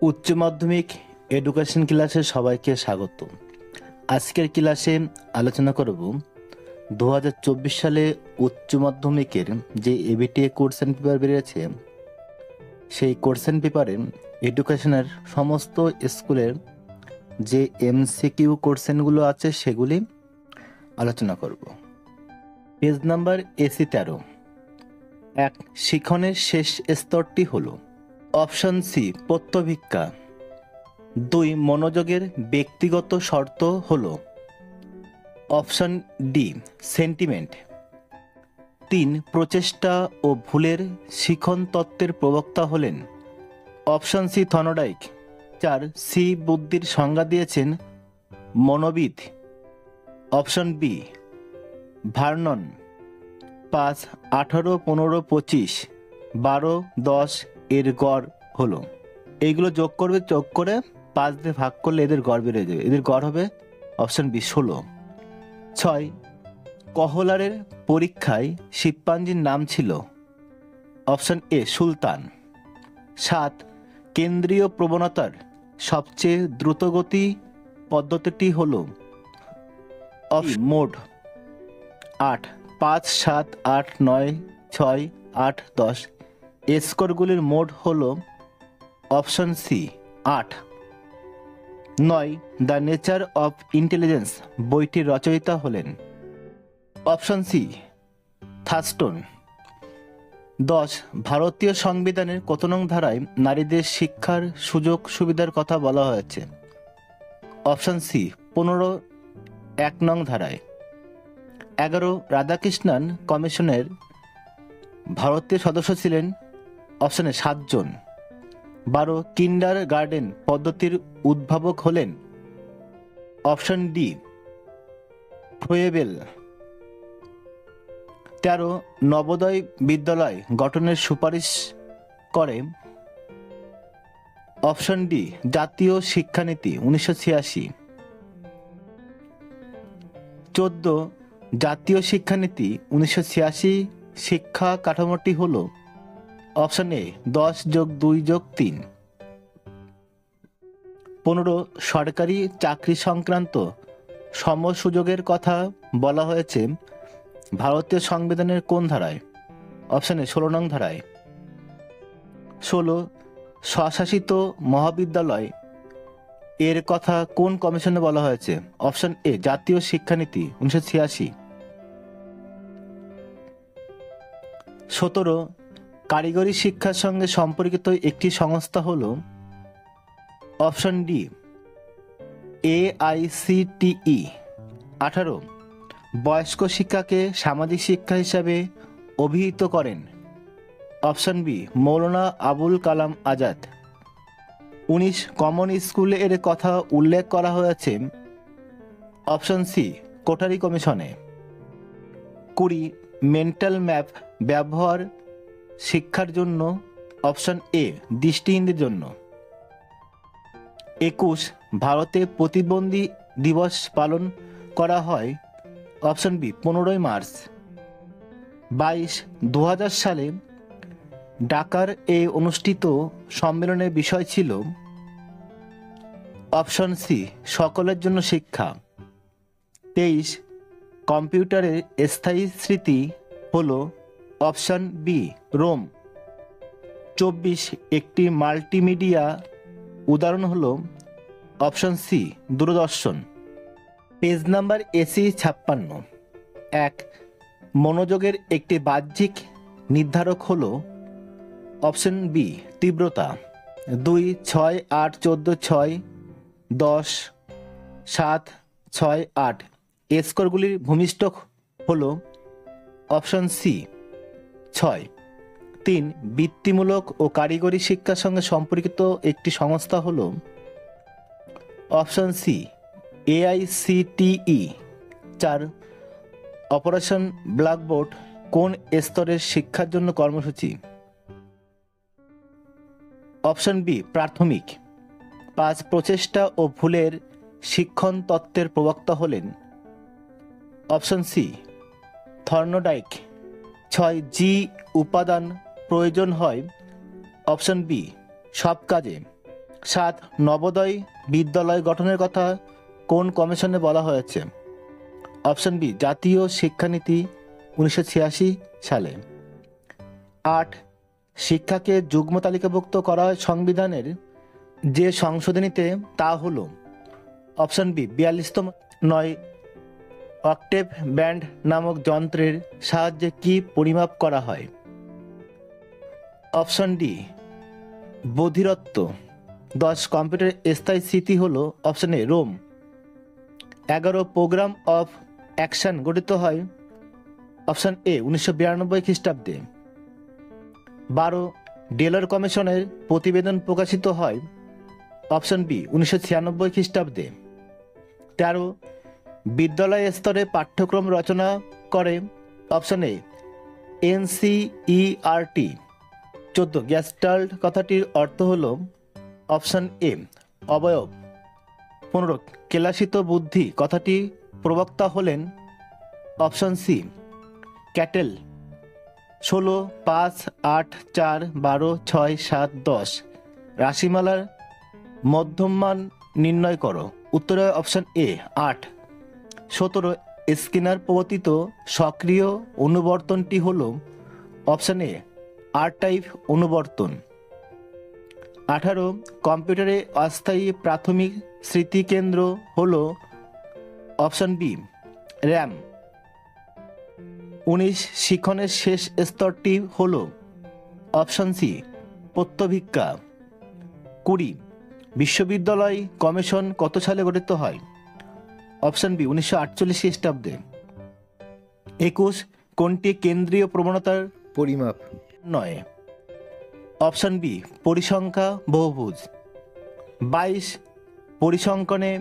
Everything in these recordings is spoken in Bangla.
উচ্চ মাধ্যমিক এডুকেশন ক্লাসে সবাইকে স্বাগত। আজকের ক্লাসে আলোচনা করব 2024 সালে উচ্চ মাধ্যমিকের যে এবিটিএ কোশ্চেন পেপার বেরিয়েছে, সেই কোশ্চেন পেপারে এডুকেশনের সমস্ত স্কুলের যে এমসিকিউ কোশ্চেনগুলো আছে সেগুলি আলোচনা করব। Page number AC 13। এক, শিখনের শেষ স্তরটি হলো অপশন সি পত্তভিক্ষা। 2, মনোযোগের ব্যক্তিগত শর্ত হলো অপশন ডি সেন্টিমেন্ট। 3, প্রচেষ্টা ও ভুলের শিখন তত্ত্বের প্রবক্তা হলেন অপশন সি থর্নডাইক। 4, সি বুদ্ধির সংজ্ঞা দিয়েছেন মনোবিদ অপশন বি ভার্নন। 5, 18, 15, 25, 12, 10 এর গড় হলো, এইগুলো যোগ করে 5 দিয়ে ভাগ করলে এদের গড় বেড়ে যাবে, এদের গড় হবে অপশন বি 16। 6, কহলারের পরীক্ষায় শিবপাঞ্জির নাম ছিল অপশন এ সুলতান। 7, কেন্দ্রীয় প্রবণতার সবচেয়ে দ্রুতগতি পদ্ধতিটি হল মোড। 8, 5, 7, 8, 9, 6, 8, 10 স্কোরগুলির মোড হল option C 8। 9, the nature of intelligence বইটির রচয়িতা হলেন অপশন সি থার্স্টন। 10, ভারতীয় সংবিধানের কত নং ধারায় নারীদের শিক্ষার সুযোগ সুবিধার কথা বলা হয়েছে অপশন সি 15, 1 নং ধারায়। 11, রাধাকৃষ্ণন কমিশনের ভারতীয় সদস্য ছিলেন অপশনে 7 জন। 12, কিন্ডার গার্ডেন পদ্ধতির উদ্ভাবক হলেন অপশন ডি ফ্রোয়েবেল। 13, নবোদয় বিদ্যালয় গঠনের সুপারিশ করে অপশন ডি জাতীয় শিক্ষানীতি 1986। 14, জাতীয় শিক্ষানীতি 1986 শিক্ষা কাঠামোটি হল অপশন এ 10+2+3। 15, সরকারি চাকরি সংক্রান্ত সম সুযোগের কথা বলা হয়েছে ভারতীয় সংবিধানের কোন ধারায় অপশনে 16 নং ধারায়। 16, স্বশাসিত মহাবিদ্যালয় এর কথা কোন কমিশনে বলা হয়েছে অপশন এ জাতীয় শিক্ষানীতি 1986। 17, কারিগরি শিক্ষার সঙ্গে সম্পর্কিত একটি সংস্থা হল অপশন ডি AICTE। 18, বয়স্ক শিক্ষাকে সামাজিক শিক্ষা হিসাবে অভিহিত করেন option B Maulana Abul Kalam Azad. 19, common school এর কথা উল্লেখ করা হয়েছে অপশন সি কোঠারি কমিশনে। 20, মেন্টাল ম্যাপ ব্যবহার শিক্ষার জন্য অপশন এ দৃষ্টিহীনদের জন্য। 21, ভারতে প্রতিবন্ধী দিবস পালন করা হয় অপশন বি 15 মার্চ। 22, 2000 সালে ঢাকার অনুষ্ঠিত সম্মেলনের বিষয় ছিল অপশন সি সকলের জন্য শিক্ষা। 23, কম্পিউটারের স্থায়ী স্মৃতি হল অপশন বি রোম। 24, একটি মাল্টিমিডিয়া উদাহরণ হল option C Doordarshan. Page number এসি 56। 1, মনোযোগের একটি বাহ্যিক নির্ধারক হল অপশন বি তীব্রতা। 2, 6, 8, 14, 6, 10, 7, 6, 8 স্কোরগুলির ভূমিষ্ঠ হল অপশন সি 6। 3, বৃত্তিমূলক ও কারিগরি শিক্ষার সঙ্গে সম্পর্কিত একটি সংস্থা হল option C AICTE। 4, operation blackboard কোন স্তরের শিক্ষার জন্য কর্মসূচি অপশন বি প্রাথমিক। 5, প্রচেষ্টা ও ভুলের শিক্ষণ তত্ত্বের প্রবক্তা হলেন অপশন সি থর্নডাইক। 6, জি উপাদান প্রয়োজন হয় অপশন বি সব কাজে 7. নবোদয় বিদ্যালয় গঠনের কথা কোন কমিশনে বলা হয়েছে? অপশন বি, জাতীয় শিক্ষানীতি 1986 সালে। 8. শিক্ষাকে যুগ্ম তালিকাভুক্ত করা হয় সংবিধানের যে সংশোধনীতে, তা হলো? অপশন বি, 42তম। 9. অক্টেভ ব্যান্ড নামক যন্ত্রের সাহায্যে কি পরিমাপ করা হয়? Option D, বধিরত্ব। 10. কম্পিউটার স্থায়ী স্মৃতি হলো? Option A, ROM. 11. Program of action গঠিত হয়? অপশন এ, 1992 খ্রিস্টাব্দে। 12. ডেলর কমিশনের প্রতিবেদন প্রকাশিত হয়? অপশন বি, 1996 খ্রিস্টাব্দে। 13. বিদ্যালয় স্তরে পাঠ্যক্রম রচনা করে? Option A, NCERT. 14. গ্যাস্টাল্ট কথাটির অর্থ হল? অপশন এ, অবয়ব। 15. কেলাসিত বুদ্ধি কথাটি প্রবক্তা হলেন? Option C, Cattell. 16. 5, 8, 4, 12, 6, 7, 10 রাশিমালার মধ্যমান নির্ণয় করো। উত্তরে অপশন এ, 8। 17. স্কিনার প্রবর্তিত সক্রিয় অনুবর্তনটি হল? অপশন এ, আর টাইপ অনুবর্তন। 18. কম্পিউটারে অস্থায়ী প্রাথমিক স্মৃতিকেন্দ্র হল? Option B, RAM. 19. শিখনের শেষ স্তরটি হল? অপশন সি, প্রত্যভিজ্ঞা। 20. বিশ্ববিদ্যালয় কমিশন কত সালে গঠিত হয়? অপশন বি, 1948 খ্রিস্টাব্দে। 21. কোনটি কেন্দ্রীয় প্রবণতার পরিমাপ নয়? Option B, পরিসংখ্যা বহুভুজ। 22. পরিসংখ্যানে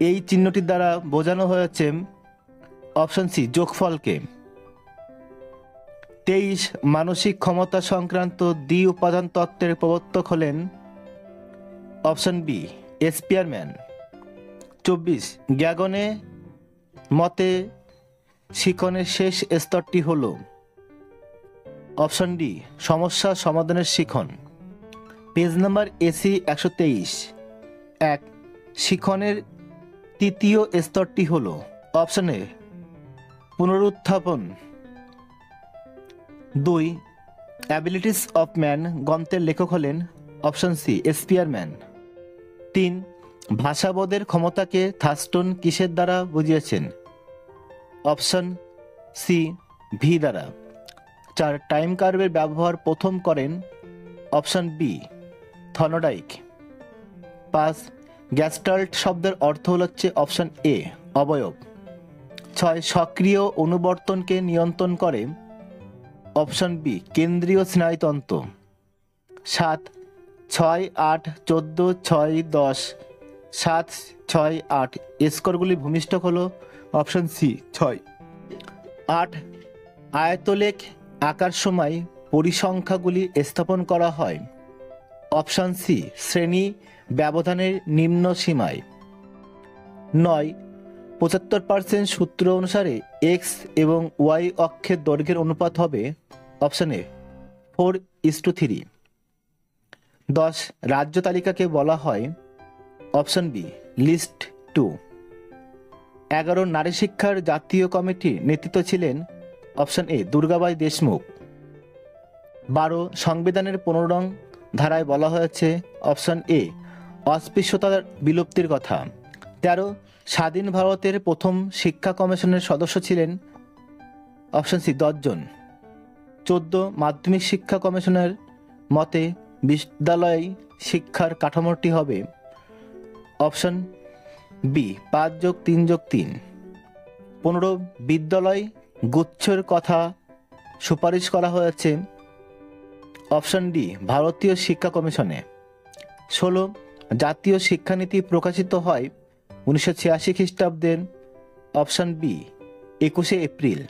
এই চিহ্নটির দ্বারা বোঝানো হয়েছে? অপশন সি, যোগফলকে। 23. মানসিক ক্ষমতা সংক্রান্ত দ্বি উপাদান তত্ত্বের প্রবর্তক হলেন? Option B, Spearman. 24. গ্যাগনে মতে শিখনের শেষ স্তরটি হল? অপশন ডি, সমস্যা সমাধানের শিখন। Page number AC 123। 1. শিখনের তৃতীয় স্তরটি হল? অপশন এ, পুনরুত্থাপন। 2. অ্যাবিলিটিস অফ ম্যান গ্রন্থের লেখক হলেন? Option C, Spearman. 3. ভাষাবোধের ক্ষমতাকে থার্স্টন কিসের দ্বারা বুঝিয়েছেন? অপশন সি, ভি দ্বারা। 4. টাইম কার্ভের ব্যবহার প্রথম করেন? Option B, Thorndike. 5. গ্যাস্টাল্ট শব্দের অর্থ হচ্ছে? অপশন এ, অবয়ব। 6. সক্রিয় অনুবর্তনকে নিয়ন্ত্রণ করে? অপশন বি, কেন্দ্রীয় স্নায়ুতন্ত্র। 7. 6, 8, 14, 6, 10, 7, 6, 8 স্কোরগুলি ভূমিষ্ঠক হলো? Option C, 6। 8. আয়তলেখ আঁকার সময় পরিসংখ্যাগুলি স্থাপন করা হয়? অপশন সি, শ্রেণী ব্যবধানের নিম্ন সীমায়। 9. 75% সূত্র অনুসারে এক্স এবং ওয়াই অক্ষের দৈর্ঘ্যের অনুপাত হবে? Option A, 4:3। 10. রাজ্য তালিকাকে বলা হয়? Option B, list 2। 11. নারী শিক্ষার জাতীয় কমিটির নেতৃত্ব ছিলেন? Option A, Durgabai Deshmukh. 12. সংবিধানের 15 নং ধারায় বলা হয়েছে? অপশন এ, অস্পৃশ্যতার বিলুপ্তির কথা। 13. স্বাধীন ভারতের প্রথম শিক্ষা কমিশনের সদস্য ছিলেন? অপশন সি, 10 জন। 14. মাধ্যমিক শিক্ষা কমিশনের মতে বিদ্যালয় শিক্ষার কাঠামোটি হবে? Option B, 5+3+3। 15. বিদ্যালয় গুচ্ছের কথা সুপারিশ করা হয়েছে? অপশন ডি, ভারতীয় শিক্ষা কমিশনে। 16. জাতীয় শিক্ষানীতি প্রকাশিত হয় 1986 খ্রিস্টাব্দের? Option B, 21 April.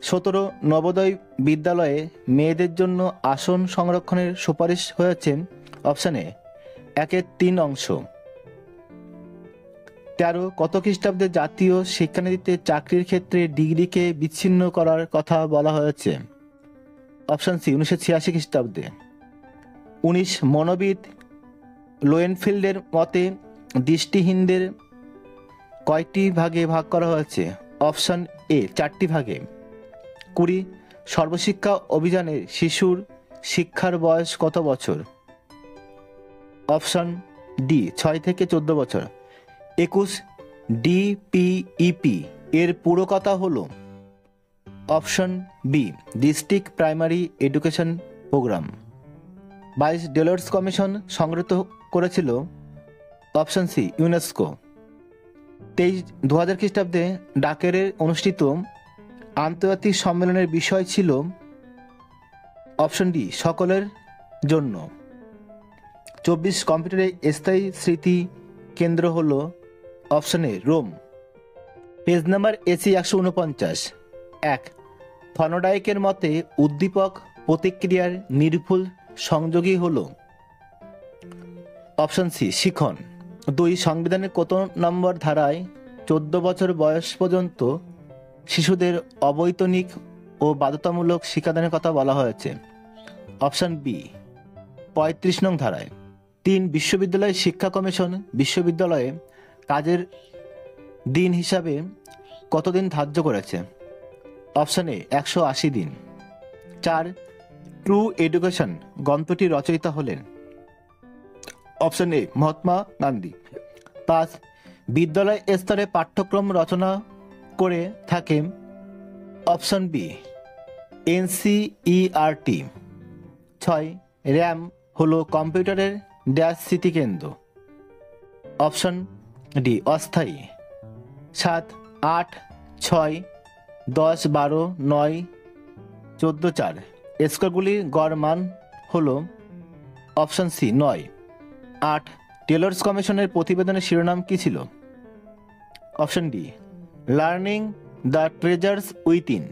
17. নবোদয় বিদ্যালয়ে মেয়েদের জন্য আসন সংরক্ষণের সুপারিশ হয়েছে? অপশন এ, 1/3 অংশ। 13. কত খ্রিস্টাব্দে জাতীয় শিক্ষানীতিতে চাকরির ক্ষেত্রে ডিগ্রিকে বিচ্ছিন্ন করার কথা বলা হয়েছে? অপশন সি, 1986 খ্রিস্টাব্দে। 19. মনোবিদ লোয়েনফিল্ডের মতে দৃষ্টিহীনদের কয়টি ভাগে ভাগ করা হয়েছে? অপশন এ 4টি ভাগে। 20 সর্বশিক্ষা অভিযানে শিশুর শিক্ষার বয়স কত বছর? অপশন ডি 6 থেকে 14 বছর। 21 ডিপিইপি এর পুরো কথা হলো option B district primary education programme. 22 Delors commission সংগঠিত করেছিল? Option C UNESCO. 23 2000 খ্রিস্টাব্দে ডাকারে অনুষ্ঠিত আন্তর্জাতিক সম্মেলনের বিষয় ছিল? অপশন ডি সকলের জন্য। 24 কম্পিউটারের স্থায়ী স্মৃতি কেন্দ্র হলো? Option A ROM. Page number AC 149। 1 থর্নডাইকের মতে উদ্দীপক প্রতিক্রিয়ার নির্ভুল সংযোগী হলো? অপশন সি শিখন। 2 সংবিধানের কত নম্বর ধারায় 14 বছর বয়স পর্যন্ত শিশুদের অবৈতনিক ও বাধ্যতামূলক শিক্ষাদানের কথা বলা হয়েছে? অপশন বি 35 নং ধারায়। 3 বিশ্ববিদ্যালয় শিক্ষা কমিশন বিশ্ববিদ্যালয়ে কাজের দিন হিসাবে কতদিন ধার্য করেছে? অপশন এ 180 দিন। 4 ট্রু এডুকেশন গ্রন্থটি রচয়িতা হলেন? Option A Mahatma Gandhi. 5 বিদ্যালয় স্তরে পাঠ্যক্রম রচনা করে থাকে? Option B NCERT. 6 র্যাম হলো কম্পিউটারের ড্যাশ স্মৃতিকেন্দ্র? অপশন ডি অস্থায়ী। 7 8 6 10 12 9 14 4 স্কোরগুলির গড় মান হলো? Option C 9। 8 টেলর্স কমিশনের প্রতিবেদনের শিরোনাম কি ছিল? Option D learning the treasures within.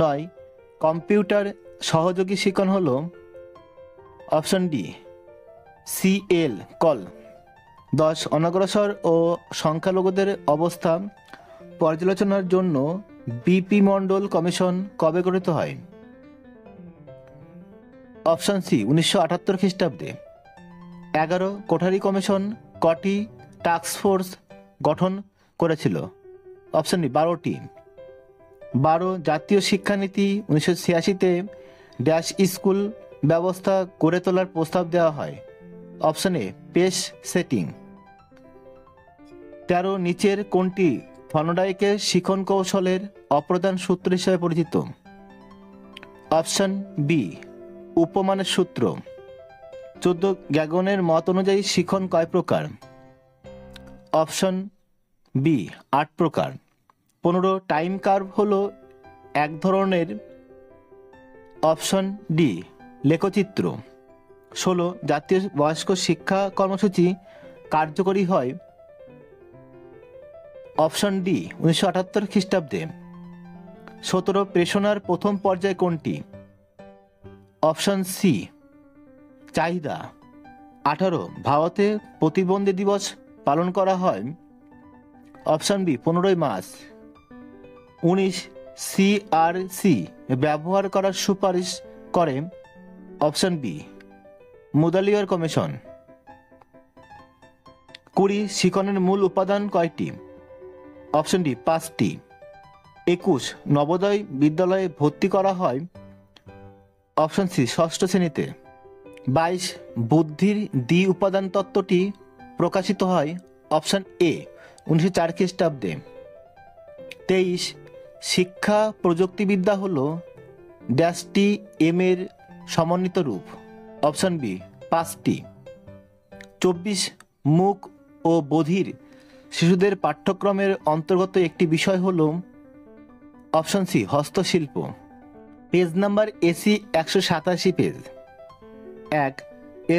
9 computer সহযোগী শিক্ষণ হলো? Option D CL call. 10 অনগ্রসর ও সংখ্যালঘুদের অবস্থা পর্যালোচনার জন্য বিপি মন্ডল কমিশন কবে গঠিত হয়? অপশন সি 1978 খ্রিস্টাব্দে। 11 কোঠারি কমিশন কটি টাস্কফোর্স গঠন করেছিল? Option D 12টি। 12 জাতীয় শিক্ষানীতি 1986-তে ড্যাশ স্কুল ব্যবস্থা গড়ে তোলার প্রস্তাব দেওয়া হয়? Option A pace setting. 13 নিচের কোনটি থর্নডাইকের শিখন কৌশলের অপ্রধান সূত্র হিসেবে পরিচিত? অপশন বি উপমানের সূত্র। 14 গ্যাগনের মত অনুযায়ী শিখন কয় প্রকার? অপশন বি 8 প্রকার। 15 টাইম কার্ভ হলো এক ধরনের? অপশন ডি লেখচিত্র। 16 জাতীয় বয়স্ক শিক্ষা কর্মসূচি কার্যকরী হয়? অপশন ডি 1978 খ্রিস্টাব্দে। 17 প্রেষণার প্রথম পর্যায় কোনটি? অপশন সি চাহিদা। 18 ভারতে প্রতিবন্ধী দিবস পালন করা হয়? অপশন বি 15ই মার্চ। 19 সিআরসি ব্যবহার করার সুপারিশ করে? Option B Mudaliar commission. 20 শিখনের মূল উপাদান কয়টি? অপশন ডি 5টি। 21 নবোদয় বিদ্যালয়ে ভর্তি করা হয়? অপশন সি ষষ্ঠ শ্রেণীতে। 22 বুদ্ধির দ্বি উপাদান তত্ত্বটি প্রকাশিত হয়? অপশন এ 1904 খ্রিস্টাব্দে। 23 শিক্ষা প্রযুক্তিবিদ্যা হল ড্যাশটি এম এর সমন্বিত রূপ? অপশন বি 5টি। 24 মুক ও বধির শিশুদের পাঠ্যক্রমের অন্তর্গত একটি বিষয় হল? অপশন সি হস্তশিল্প। Page number AC 187 page. 1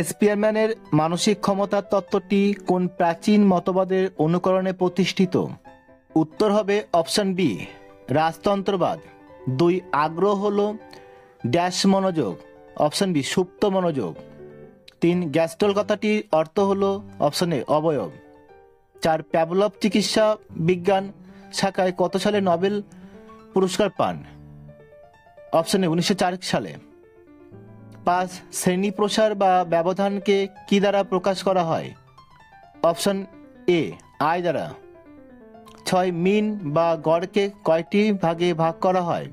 স্পিয়ারম্যানের মানসিক ক্ষমতার তত্ত্বটি কোন প্রাচীন মতবাদের অনুকরণে প্রতিষ্ঠিত? উত্তর হবে অপশন বি রাজতন্ত্রবাদ। 2 আগ্রহ হল ড্যাশ মনোযোগ? অপশন বি সুপ্ত মনোযোগ। 3 গ্যাস্ট্রল কথাটির অর্থ হল? অপশন এ অবয়ব। 4 প্যাভলভ চিকিৎসা বিজ্ঞান শাখায় কত সালে নোবেল পুরস্কার পান? অপশন এ 1904 সালে। 5 শ্রেণী প্রসার বা ব্যবধানকে কি দ্বারা প্রকাশ করা হয়? অপশন এ আয় দ্বারা। 6 মিন বা গড়কে কয়টি ভাগে ভাগ করা হয়?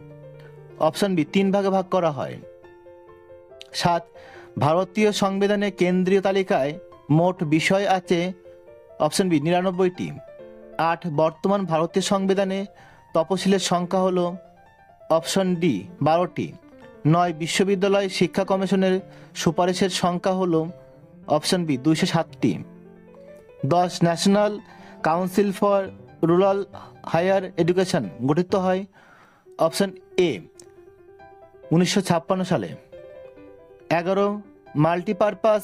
অপশন বি 3 ভাগে ভাগ করা হয়। 7 ভারতীয় সংবিধানে কেন্দ্রীয় তালিকায় মোট বিষয় আছে? Option B 99টি। 8 বর্তমান ভারতীয় সংবিধানে তপশিলের সংখ্যা হলো? Option D 12টি। 9 বিশ্ববিদ্যালয় শিক্ষা কমিশনের সুপারিশের সংখ্যা হলো? অপশন বি 207টি। 10 national council for rural higher education গঠিত হয়? অপশন এ 1956 সালে। 11 মাল্টিপারপাস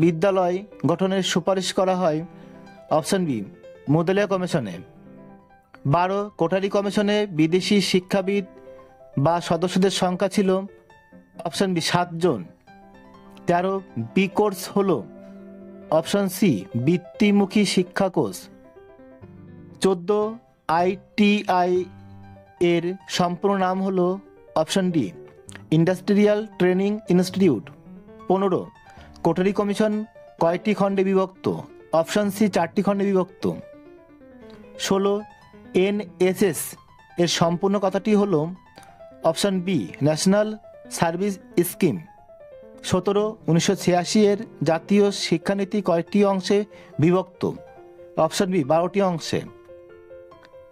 বিদ্যালয় গঠনের সুপারিশ করা হয়? অপশন বি মুদালিয়া কমিশনে। 12 কোঠারি কমিশনে বিদেশি শিক্ষাবিদ বা সদস্যদের সংখ্যা ছিল? অপশন বি 7 জন। 13 বি কোর্স হলো? অপশন সি বৃত্তিমুখী শিক্ষা কোর্স। 14 আইটিআই এর সম্পূর্ণ নাম হলো? Option D industrial training institute. 15 Kothari commission কয়টি খণ্ডে বিভক্ত? অপশন সি 4টি খণ্ডে বিভক্ত। 16 এনএসএস এর সম্পূর্ণ কথাটি হলো? Option B national service scheme. 17 1986 এর জাতীয় শিক্ষানীতি কয়টি অংশে বিভক্ত? অপশন বি 12টি অংশে।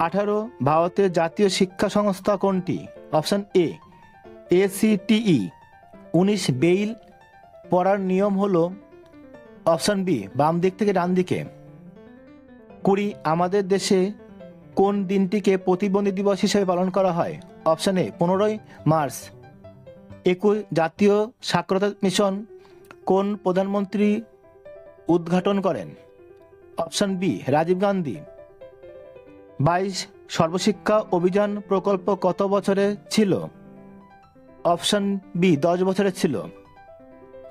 18 ভারতের জাতীয় শিক্ষা সংস্থা কোনটি? Option A এসিটিই। 19 বেইল পড়ার নিয়ম হলো? অপশন বি বাম দিক থেকে ডান দিকে। 20 আমাদের দেশে কোন দিনটিকে প্রতিবন্ধী দিবস হিসেবে পালন করা হয়? Option A 15 March. 21 জাতীয় সাক্ষরতা মিশন কোন প্রধানমন্ত্রী উদ্ঘাটন করেন? Option B Rajiv Gandhi. 22 সর্বশিক্ষা অভিযান প্রকল্প কত বছরে ছিল? অপশন বি 10 বছরের ছিল।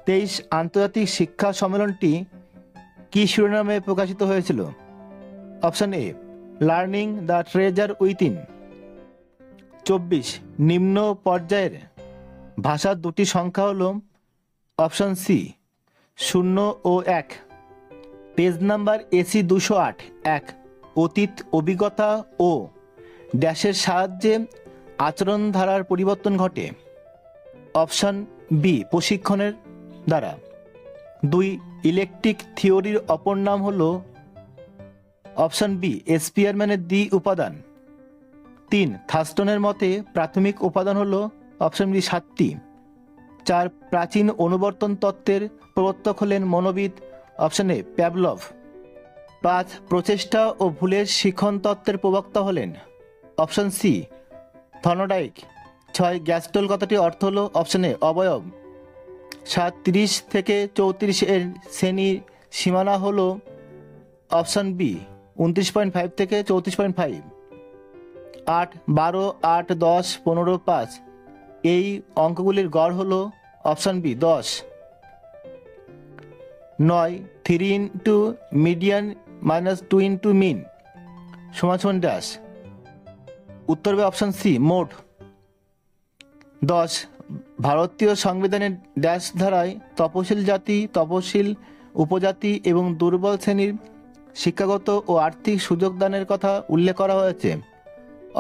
23 আন্তর্জাতিক শিক্ষা সম্মেলনটি কি শিরোনামে প্রকাশিত হয়েছিল? Option A learning the treasure within. 24 নিম্ন পর্যায়ের ভাষার দুটি সংখ্যা হলো? অপশন সি 0 ও 1। Page number AC 208। 1 অতীত অভিজ্ঞতা ও ড্যাশের সাহায্যে আচরণ ধারার পরিবর্তন ঘটে? অপশন বি প্রশিক্ষণের দ্বারা। 2 ইলেকট্রিক থিওরির অপর নাম হলো? অপশন বি স্পিয়ারম্যানের দ্বি উপাদান। 3 থার্স্টনের মতে প্রাথমিক উপাদান হলো? Option B 7টি। 4 প্রাচীন অনুবর্তন তত্ত্বের প্রবর্তক হলেন মনোবিদ? Option A Pavlov. 5 প্রচেষ্টা ও ভুলের শিখন তত্ত্বের প্রবক্তা হলেন? Option C Thorndike. 6 গ্যাস্টল কথাটির অর্থ হলো? অপশন এ অবয়ব। 7 30 থেকে 34 এর শ্রেণীর সীমানা হলো? অপশন বি 29.5 থেকে 34.5। 8 12 8 10 15 5 এই অঙ্কগুলির গড় হলো? Option B 10। 9 3 into median minus 2 into mean সমান ড্যাশ। উত্তর হবে অপশন সি মোট। 10 ভারতীয় সংবিধানের ড্যাশ ধারায় তপশিল জাতি, তপশিল উপজাতি এবং দুর্বল শ্রেণীর শিক্ষাগত ও আর্থিক সুযোগ দানের কথা উল্লেখ করা হয়েছে?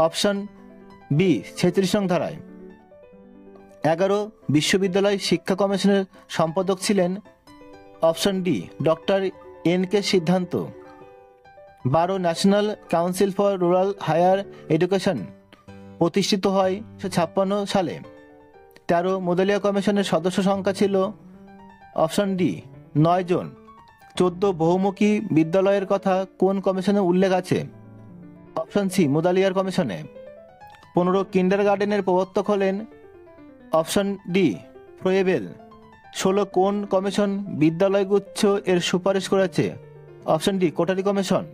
অপশন বি 36 নং ধারায়। 11 বিশ্ববিদ্যালয় শিক্ষা কমিশনের সম্পাদক ছিলেন? Option D doctor N K Siddhanta. 12 national council for rural higher education প্রতিষ্ঠিত হয় 1956 সালে। 13 মুদালিয়া কমিশনের সদস্য সংখ্যা ছিল? অপশন ডি 9 জন। 14 বহুমুখী বিদ্যালয়ের কথা কোন কমিশনে উল্লেখ আছে? অপশন সি মুদালিয়ার কমিশনে। 15 কিন্ডারগার্টেনের প্রবর্তক হলেন? Option D Froebel. 16 কোন কমিশন বিদ্যালয়গুচ্ছ এর সুপারিশ করেছে? Option D Kothari commission.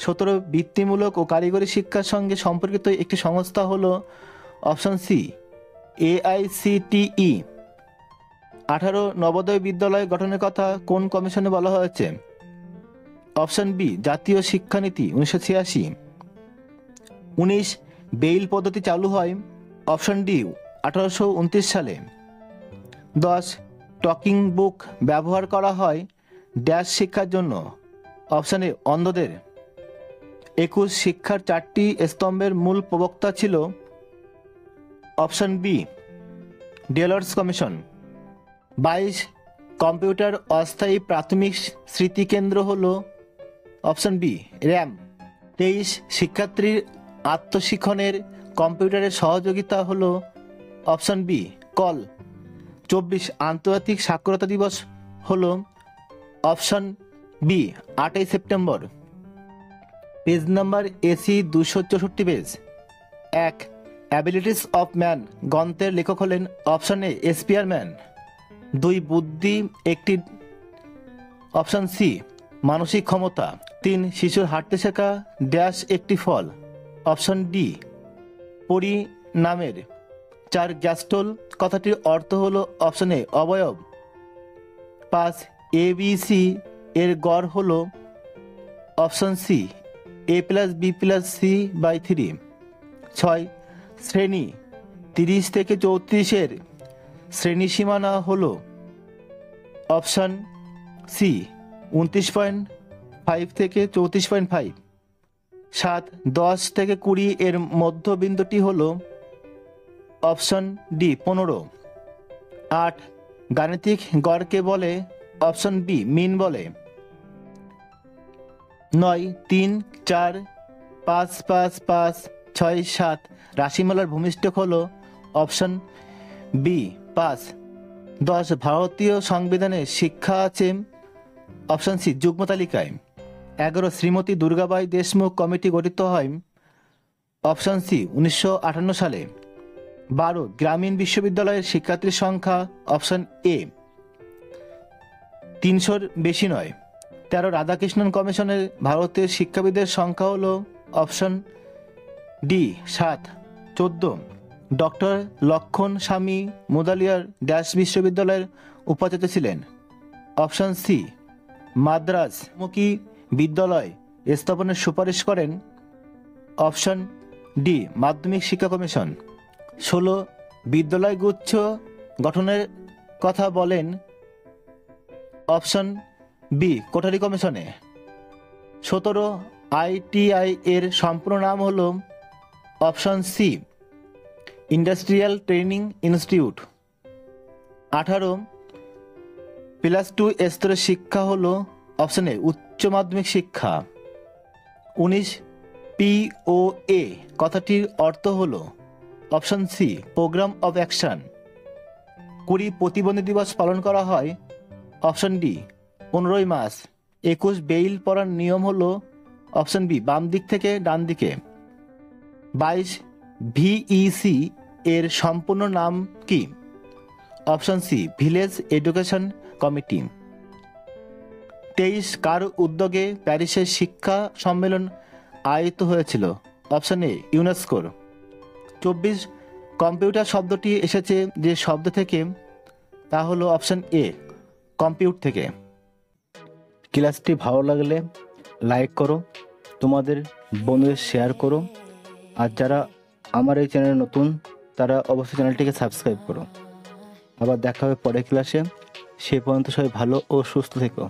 17 বৃত্তিমূলক ও কারিগরি শিক্ষার সঙ্গে সম্পর্কিত একটি সংস্থা হলো? Option C AICTE। 18 নবোদয় বিদ্যালয় গঠনের কথা কোন কমিশনে বলা হয়েছে? অপশন বি জাতীয় শিক্ষানীতি 1986। 19 বেইল পদ্ধতি চালু হয়? অপশন ডি 1829 সালে। 10 টকিং বুক ব্যবহার করা হয় ড্যাশ শিক্ষার জন্য। Option A অন্ধদের। 21 শিক্ষার 4টি স্তম্ভের মূল প্রবক্তা ছিল। Option B Delors commission. 22 computer অস্থায়ী প্রাথমিক স্মৃতিকেন্দ্র হল। Option B RAM. 23 শিক্ষার্থীর আত্মশিক্ষণের কম্পিউটারের সহযোগিতা হল। Option be call. 24 আন্তর্জাতিক সাক্ষরতা দিবস হল। অপশান বি 8ই সেপ্টেম্বর। পেজ নাম্বার এসি 264 পেজ। 1 অ্যাবিলিটিস অফ ম্যান গ্রন্থের লেখক হলেন। Option A Spearman. 2 বুদ্ধি একটি। অপশান সি মানসিক ক্ষমতা। 3 শিশুর হাঁটতে শেখা ড্যাশ একটি ফল। Option D পরিণামের। 4 গ্যাস্ট্রল কথাটির অর্থ হল। অপশান এ অবয়ব। 5 ABC এর গড় হল। Option C A+B+C/3। 6 শ্রেণী 30 থেকে 34 শ্রেণী সীমানা হল। অপশান সি 29.5 থেকে 34.5। 7 10 থেকে 20 এর মধ্যবিন্দুটি হল। Option D 15। 8 গাণিতিক গড়কে বলে। অপশান বি মিন বলে। 9 3 4 5 5 5 6 7 রাশিমালার ভূমিষ্ঠক হল। Option B 5। 10 ভারতীয় সংবিধানে শিক্ষা আছে। অপশান সি যুগ্ম তালিকায়। 11 শ্রীমতী দুর্গাবাই দেশমুখ কমিটি গঠিত হয়। অপশান সি 1958 সালে। 12 গ্রামীণ বিশ্ববিদ্যালয়ের শিক্ষার্থীর সংখ্যা। অপশান এ 300-র বেশি নয়। 13 রাধাকৃষ্ণন কমিশনের ভারতের শিক্ষাবিদের সংখ্যা হল। Option D 7। 14 ডক্টর লক্ষণ স্বামী মুদালিয়ার ড্যাশ বিশ্ববিদ্যালয়ের উপাচার্য ছিলেন। অপশান সি মাদ্রাজ মুখী বিদ্যালয় স্থাপনের সুপারিশ করেন। অপশান ডি মাধ্যমিক শিক্ষা কমিশন। 16 বিদ্যালয় গুচ্ছ গঠনের কথা বলেন। অপশান বি কোঠারি কমিশনে। 17 ITI এর সম্পূর্ণ নাম হল। Option C industrial training institute. 18 +2 স্তরের শিক্ষা হল। অপশান এ উচ্চ মাধ্যমিক শিক্ষা। 19 POA কথাটির অর্থ হল। Option C programme of action. 20 প্রতিবন্ধী দিবস পালন করা হয়। অপশান ডি 15ই মার্চ। 21 বেইল পড়ার নিয়ম হল। অপশান বি বাম দিক থেকে ডান দিকে। 22 VEC এর সম্পূর্ণ নাম কি? Option C village education committee. 23 কার উদ্যোগে প্যারিসের শিক্ষা সম্মেলন আয়োজিত হয়েছিল? অপশান এ ইউনেস্কোর। 24 কম্পিউটার শব্দটি এসেছে যে শব্দ থেকে, তা হলো অপশান এ কম্পিউট থেকে। ক্লাসটি ভালো লাগলে লাইক করো, তোমাদের বন্ধুদের শেয়ার করো, আর যারা আমার এই চ্যানেলে নতুন তারা অবশ্যই চ্যানেলটিকে সাবস্ক্রাইব করো। আবার দেখা হবে পরের ক্লাসে। সে পর্যন্ত সবাই ভালো ও সুস্থ থেকো।